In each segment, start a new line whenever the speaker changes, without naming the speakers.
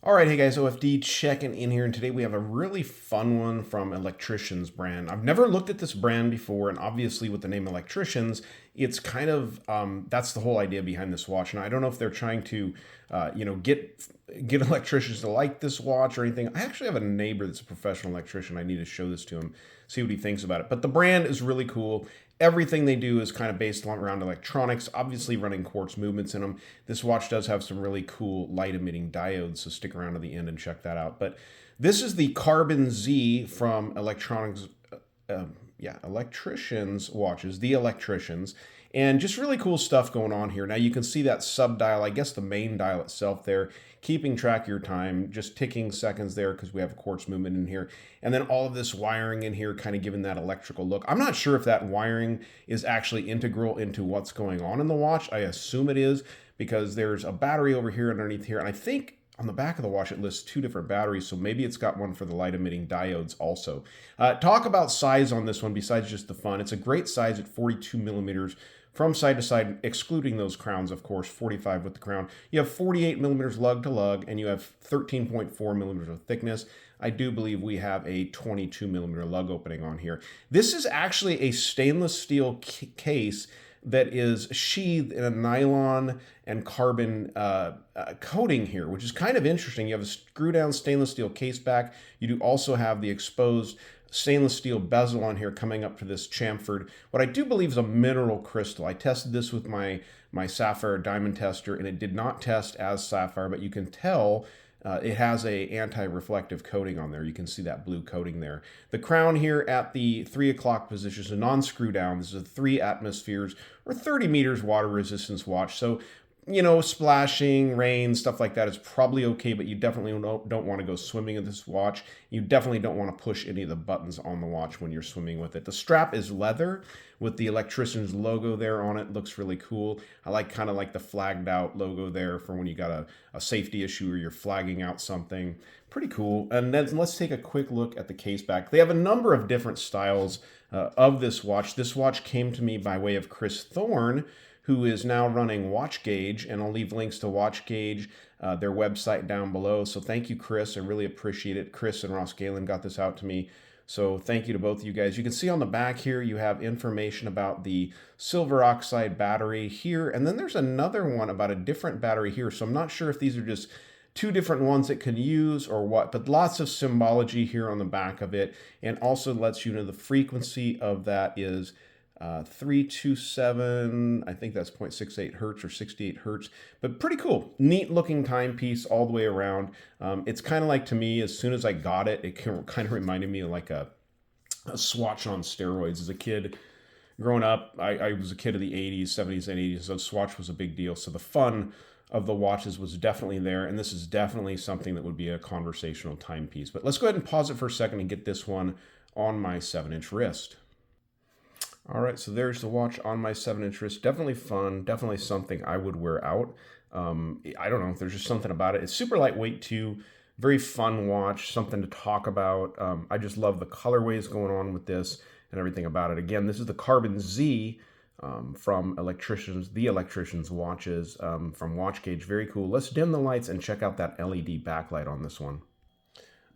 All right, hey guys, OFD checking in here, and today we have a really fun one from Electricianz brand. I've never looked at this brand before, and obviously with the name Electricianz, it's kind of that's the whole idea behind this watch. And I don't know if they're trying to, get electricians to like this watch or anything. I actually have a neighbor that's a professional electrician. I need to show this to him, see what he thinks about it. But the brand is really cool. Everything they do is kind of based around electronics, obviously running quartz movements in them. This watch does have some really cool light emitting diodes, so stick around to the end and check that out. But this is the Carbon-Z from Electricianz watches, the Electricianz. And just really cool stuff going on here. Now you can see that sub dial, I guess the main dial itself there, keeping track of your time, just ticking seconds there because we have a quartz movement in here. And then all of this wiring in here kind of giving that electrical look. I'm not sure if that wiring is actually integral into what's going on in the watch. I assume it is because there's a battery over here underneath here. And I think on the back of the watch, it lists two different batteries, so maybe it's got one for the light emitting diodes also. Talk about size on this one besides just the fun. It's a great size at 42 millimeters from side to side, excluding those crowns, of course, 45 with the crown. You have 48 millimeters lug to lug, and you have 13.4 millimeters of thickness. I do believe we have a 22 millimeter lug opening on here. This is actually a stainless steel case that is sheathed in a nylon and carbon coating here, which is kind of interesting. You have a screw down stainless steel case back. You do also have the exposed stainless steel bezel on here coming up to this chamfered, what I do believe is a mineral crystal. I tested this with my sapphire diamond tester, and it did not test as sapphire, but you can tell it has a anti-reflective coating on there. You can see that blue coating there. The crown here at the 3 o'clock position is a non-screw down. This is a 3 atmospheres or 30 meters water resistance watch. So, you know, splashing, rain, stuff like that is probably okay, but you definitely don't want to go swimming in this watch. You definitely don't want to push any of the buttons on the watch when you're swimming with it. The strap is leather with the Electricianz logo there on it. Looks really cool. I like kind of like the flagged out logo there for when you got a safety issue or you're flagging out something. Pretty cool. And then let's take a quick look at the case back. They have a number of different styles of this watch. This watch came to me by way of Chris Thorne, who is now running Guage, and I'll leave links to Guage, their website down below. So thank you, Chris. I really appreciate it. Chris and Ross Galen got this out to me. So thank you to both of you guys. You can see on the back here, you have information about the silver oxide battery here. And then there's another one about a different battery here. So I'm not sure if these are just two different ones it can use or what, but lots of symbology here on the back of it. And also lets you know the frequency of that is 327, I think that's 0.68 hertz or 68 hertz, but pretty cool. Neat looking timepiece all the way around. It's kind of like, to me, as soon as I got it, it kind of reminded me of like a Swatch on steroids. As a kid, growing up, I was a kid of the 80s, 70s, and 80s, so Swatch was a big deal. So the fun of the watches was definitely there, and this is definitely something that would be a conversational timepiece. But let's go ahead and pause it for a second and get this one on my 7-inch wrist. All right, so there's the watch on my 7-inch wrist. Definitely fun, definitely something I would wear out. I don't know, there's just something about it. It's super lightweight too, very fun watch, something to talk about. I just love the colorways going on with this and everything about it. Again, this is the Carbon-Z from Electricianz, the Electricianz watches from Guage. Very cool. Let's dim the lights and check out that LED backlight on this one.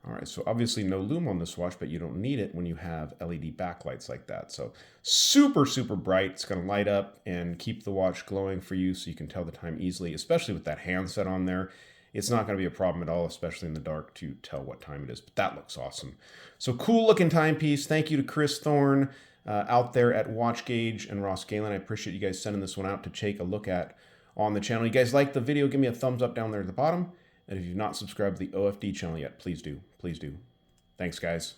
All right, so obviously no lume on this watch, but you don't need it when you have LED backlights like that. So super, super bright. It's going to light up and keep the watch glowing for you so you can tell the time easily, especially with that handset on there. It's not going to be a problem at all, especially in the dark, to tell what time it is. But that looks awesome. So cool looking timepiece. Thank you to Chris Thorne out there at Guage and Ross Galen. I appreciate you guys sending this one out to take a look at on the channel. You guys like the video, give me a thumbs up down there at the bottom. And if you've not subscribed to the OFD channel yet, please do. Please do. Thanks, guys.